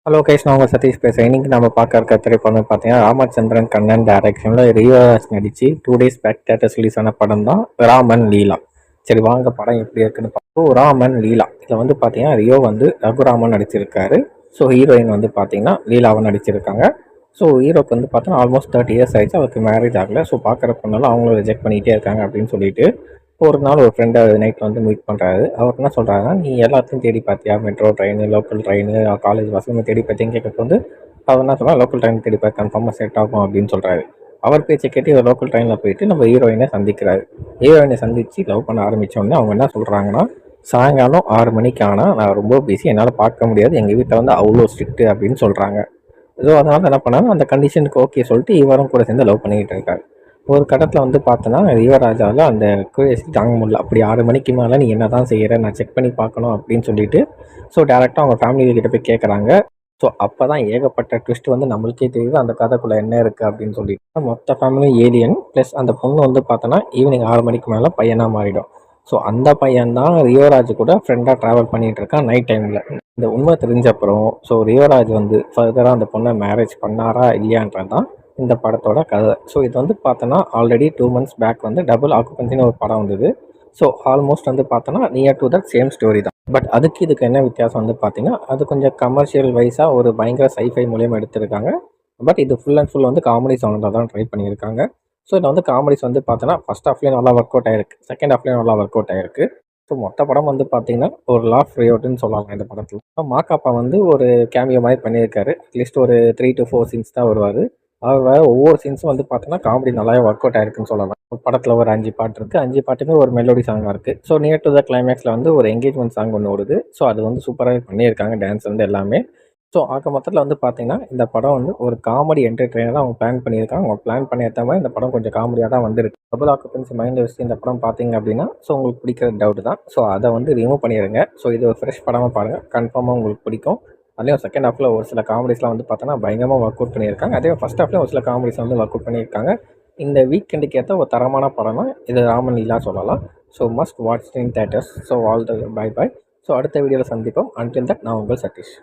Hello guys, நான் உங்கள் சதீஷ் பேசுகிறேன். இன்றைக்கி நம்ம பார்க்க இருக்க திரைப்படம் பார்த்தீங்கன்னா ராமச்சந்திரன் கண்ணன் டைரக்ஷனில் ரியோராஜ் நடித்து 2 days பேக் தேட்டர்ஸ் ரிலீஸ் ஆன படம் தான் ராமன் லீலா. சரி வாங்க படம் எப்படி இருக்குன்னு பார்ப்போம். ராமன் லீலா இதில் வந்து பார்த்தீங்கன்னா ரியோ வந்து ரகுராமன் நடிச்சிருக்காரு. ஸோ ஹீரோயின் வந்து பார்த்தீங்கன்னா லீலாவை நடிச்சிருக்காங்க. ஸோ ஹீரோக்கு வந்து பார்த்தோன்னா ஆல்மோஸ்ட் 30 years ஆயிடுச்சு, அவருக்கு மேரேஜ் ஆகலை. ஸோ பார்க்குற பொண்ணெல்லாம் அவங்களும் ரிஜெக்ட் பண்ணிகிட்டே இருக்காங்க அப்படின்னு சொல்லிட்டு ஒரு நாள் ஒரு ஃப்ரெண்டை நைட்டில் வந்து மீட் பண்ணுறாரு. அவர் என்ன சொல்கிறாருன்னா, நீ எல்லாத்தையும் தேடி பார்த்தியா, metro train, local train, college பஸ்ஸுமே தேடி பார்த்தின்னு கேட்கறது வந்து அவர் என்ன சொன்னால் லோக்கல் ட்ரெயின் தேடி பார்த்து கன்ஃபார்மாக செட் ஆகும் அப்படின்னு சொல்கிறாரு. அவர் பேச்சை கேட்டு இவர் லோக்கல் ட்ரெயினில் போயிட்டு நம்ம ஹீரோயினை சந்திக்கிறாரு. ஹீரோயினை சந்தித்து லவ் பண்ண ஆரம்பித்தோடனே அவங்க என்ன சொல்கிறாங்கன்னா, சாயங்காலம் 6 மணிக்கு ஆனால் நான் ரொம்ப பிஸி, என்னால் பார்க்க முடியாது, எங்கள் வீட்டில் வந்து அவ்வளோ ஸ்ட்ரிக்ட்டு அப்படின்னு சொல்கிறாங்க. ஸோ அதனால் என்ன பண்ணாங்க, அந்த கண்டிஷனுக்கு ஓகே சொல்லிட்டு இவரும் கூட சேர்ந்து லவ் பண்ணிக்கிட்டு இருக்காரு. ஒரு கட்டத்தில் வந்து பார்த்தோன்னா யுவராஜாவில் அந்த கியூரியாசிட்டி தாங்க முடியல. அப்படி 6 மணிக்கு மேலே நீ என்ன தான் செய்கிற, நான் செக் பண்ணி பார்க்கணும் அப்படின்னு சொல்லிட்டு ஸோ டேரெக்டாக அவங்க ஃபேமிலி கிட்ட போய் கேட்குறாங்க. ஸோ அப்போ தான் ஏகப்பட்ட ட்விஸ்ட் வந்து நம்மளுக்கே தெரியுது அந்த கதைக்குள்ளே என்ன இருக்குது அப்படின்னு சொல்லிட்டு. மொத்த ஃபேமிலியும் ஏலியன் ப்ளஸ் அந்த பொண்ணு வந்து பார்த்தோன்னா ஈவினிங் 6 மணிக்கு மேலே பையனாக மாறிடும். ஸோ அந்த பையன் தான் ரியோராஜ் கூட ஃப்ரெண்டாக ட்ராவல் பண்ணிகிட்டு இருக்கான் நைட் டைமில். இந்த உண்மை தெரிஞ்ச அப்புறம் ஸோ ரியோராஜ் வந்து ஃபர்தராக அந்த பொண்ணை மேரேஜ் பண்ணாரா இல்லையான்றது தான் இந்த படத்தோட கதை. ஸோ இது வந்து பார்த்தோன்னா ஆல்ரெடி 2 months பேக் வந்து டபுள் ஆக்குபென்சின்னு ஒரு படம் வந்தது. ஸோ ஆல்மோஸ்ட் வந்து பார்த்தோன்னா near to that same story தான். பட் இதுக்கு என்ன வித்தியாசம் வந்து பார்த்தீங்கன்னா, அது கொஞ்சம் கமர்ஷியல் வைஸாக ஒரு பயங்கர சைஃபை மூலியமாக எடுத்திருக்காங்க. பட் இது ஃபுல் அண்ட் ஃபுல் வந்து காமெடி சாங்கில் தான் ட்ரை பண்ணியிருக்காங்க. ஸோ இதில் வந்து காமெடிஸ் வந்து பார்த்தோன்னா ஃபஸ்ட் ஹாஃப்லேயும் நல்லா ஒர்க் அவுட் ஆயிருக்கு, செகண்ட் ஹாஃப்லேயும் நல்லா ஒர்க் அவுட் ஆயிருக்கு. ஸோ மொத்த படம் வந்து பார்த்தீங்கன்னா ஒரு லாஃப் ரியோட்டுன்னு சொல்லலாம் இந்த படத்தில். மாக்காப்பா வந்து ஒரு கேமியோ மாதிரி பண்ணியிருக்காரு. அட்லீஸ்ட் ஒரு 3 to 4 சீன்ஸ் தான் வருவார். அவர் வேறு ஒவ்வொரு சீன்ஸும் வந்து பார்த்தோன்னா காமெடி நல்லாவே ஒர்க் அவுட் ஆயிருக்குன்னு சொல்லலாம். படத்தில் ஒரு 5 பாட்டு இருக்குது, 5 பாட்டுமே ஒரு மெலோடி சாங்காக இருக்குது. ஸோ நியர் டு த கிளைமேக்ஸில் வந்து ஒரு என்கேஜ்மெண்ட் சாங் ஒன்று ஓடுது. ஸோ அது வந்து சூப்பராகவே பண்ணியிருக்காங்க, டான்ஸ் வந்து எல்லாமே. ஸோ ஆக மொத்தத்தில் வந்து பார்த்தீங்கன்னா இந்த படம் வந்து ஒரு காமெடி என்டர்டெய்னர் அவங்க பிளான் பண்ணியிருக்காங்க. அவங்க பிளான் பண்ணி ஏற்ற மாதிரி இந்த படம் கொஞ்சம் காமெடியாக தான் வந்திருக்கு. டபுள் ஆக்குபென்சி மைண்டில் வச்சு இந்த படம் பார்த்தீங்க அப்படின்னா ஸோ உங்களுக்கு பிடிக்கிற டவுட் தான். ஸோ அதை வந்து ரிமூவ் பண்ணிடுங்க. ஸோ இது ஒரு ஃப்ரெஷ் படமாக பாருங்கள், கன்ஃபார்மாக உங்களுக்கு பிடிக்கும். அதுலேயும் செகண்ட் ஹாஃபில் ஒரு சில காமெடிஸ்லாம் வந்து பார்த்தோன்னா பயங்கரமாக ஒர்க் அவுட் பண்ணியிருக்காங்க. அதே ஃபஸ்ட் ஹாஃபில் ஒரு சில காமெடிஸ் வந்து ஒர்க் அவுட் பண்ணியிருக்காங்க. இந்த வீக்கெண்டுக்கு ஏற்ற ஒரு தரமான படம்னா இது ராமன் லீலா சொல்லலாம். So must watch in theatres. So all the bye. So அடுத்த வீடியோவில் சந்திப்போம். அன்டில் தட் நான் உங்கள் சதீஷ்.